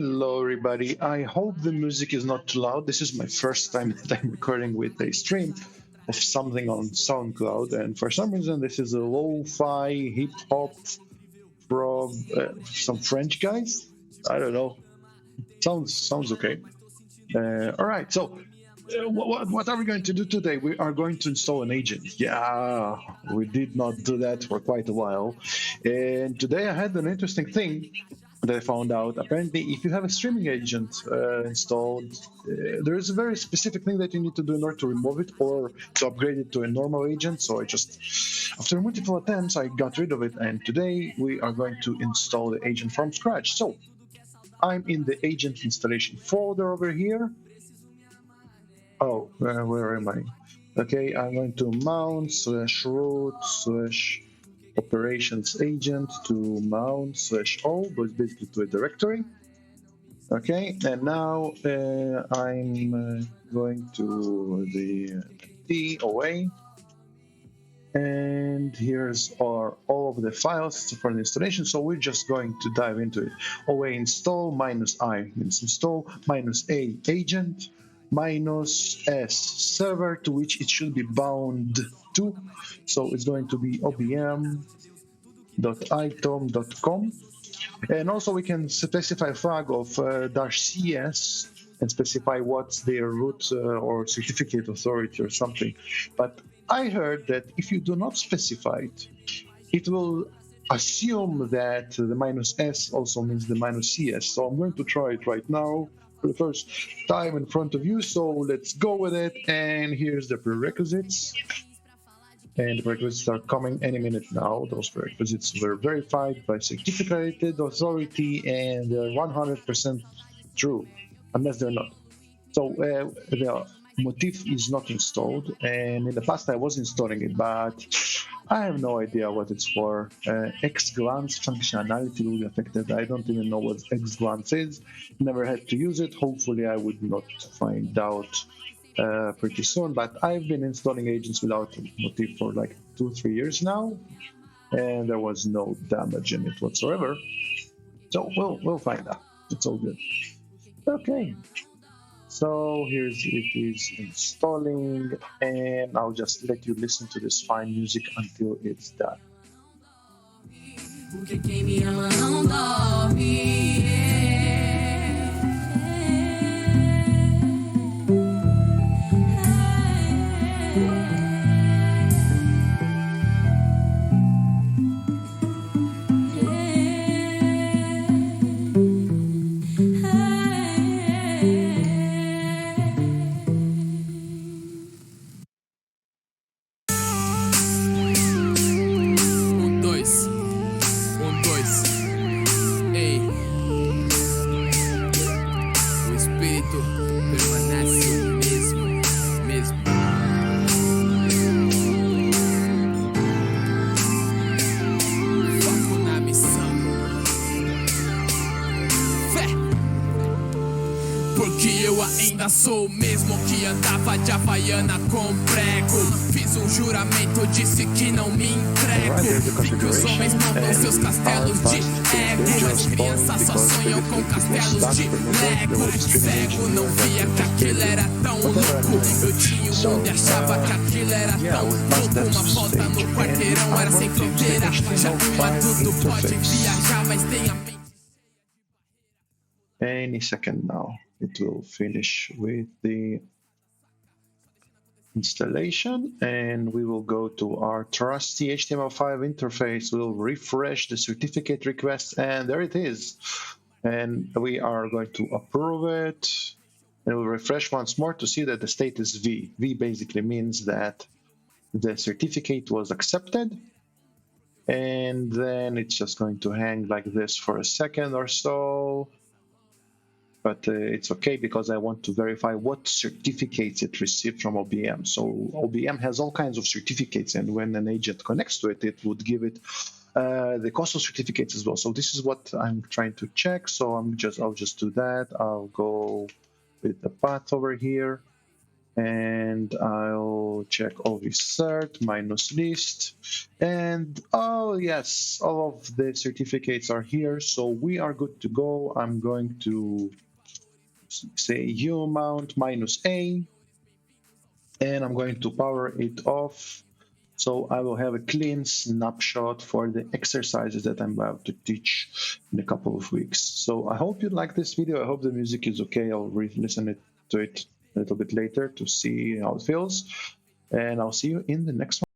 Hello, everybody. I hope the music is not too loud. This is my first time that I'm recording with a stream of something on SoundCloud, and for some reason, this is a lo-fi hip hop from some French guys. I don't know. Sounds okay. All right. So, what are we going to do today? We are going to install an agent. Yeah, we did not do that for quite a while, and today I had an interesting thing that I found out. Apparently, if you have a streaming agent installed, there is a very specific thing that you need to do in order to remove it or to upgrade it to a normal agent. So I just, after multiple attempts, I got rid of it, and today we are going to install the agent from scratch. So I'm in the agent installation folder over here. Oh, where am I? Okay, I'm going to mount /root/ operations agent to mount /o, but basically to a directory. Okay, and now I'm going to the DOA, and here's all of the files for the installation. So we're just going to dive into it. OA install -I means install, -a agent, -s server to which it should be bound to. So it's going to be obm.itom.com. And also we can specify a flag of -cs and specify what's their root or certificate authority or something. But I heard that if you do not specify it, it will assume that the -s also means the -cs. So I'm going to try it right now for the first time in front of you. So let's go with it. And here's the prerequisites. And the prerequisites are coming any minute now. Those prerequisites were verified by certificated authority and they're 100% true, unless they're not. So the motif is not installed, and in the past I was installing it, but I have no idea what it's for. X-glance functionality will be affected. I don't even know what X-glance is. Never had to use it. Hopefully I would not find out pretty soon, but I've been installing agents without motif for like 2-3 years now, and there was no damage in it whatsoever. So we'll find out. It's all good. Okay. So it is installing, and I'll just let you listen to this fine music until it's done. Sou o mesmo que andava de Havaiana com prego. Fiz juramento, disse que não me entrego. Vi que os homens montam seus castelos de ego. As crianças só sonham com castelos de Lego. Cego, não via que aquilo era tão louco. Eu tinha o mundo e achava que aquilo era tão louco. Uma volta no quarteirão era sem fronteira. Já que um adulto pode viajar, mas tem a mente. Any second now. It will finish with the installation, and we will go to our trusty HTML5 interface. We'll refresh the certificate request, and there it is. And we are going to approve it, and we'll refresh once more to see that the state is V. V basically means that the certificate was accepted, and then it's just going to hang like this for a second or so. But it's okay because I want to verify what certificates it received from OBM. So OBM has all kinds of certificates, and when an agent connects to it, it would give it the cost of certificates as well. So this is what I'm trying to check. So I'll just do that. I'll go with the path over here, and I'll check OV-cert minus list, and oh yes, all of the certificates are here, so we are good to go. I'm going to say U mount minus A, and I'm going to power it off. So I will have a clean snapshot for the exercises that I'm about to teach in a couple of weeks. So I hope you like this video. I hope the music is okay. I'll re-listen to it a little bit later to see how it feels. And I'll see you in the next one.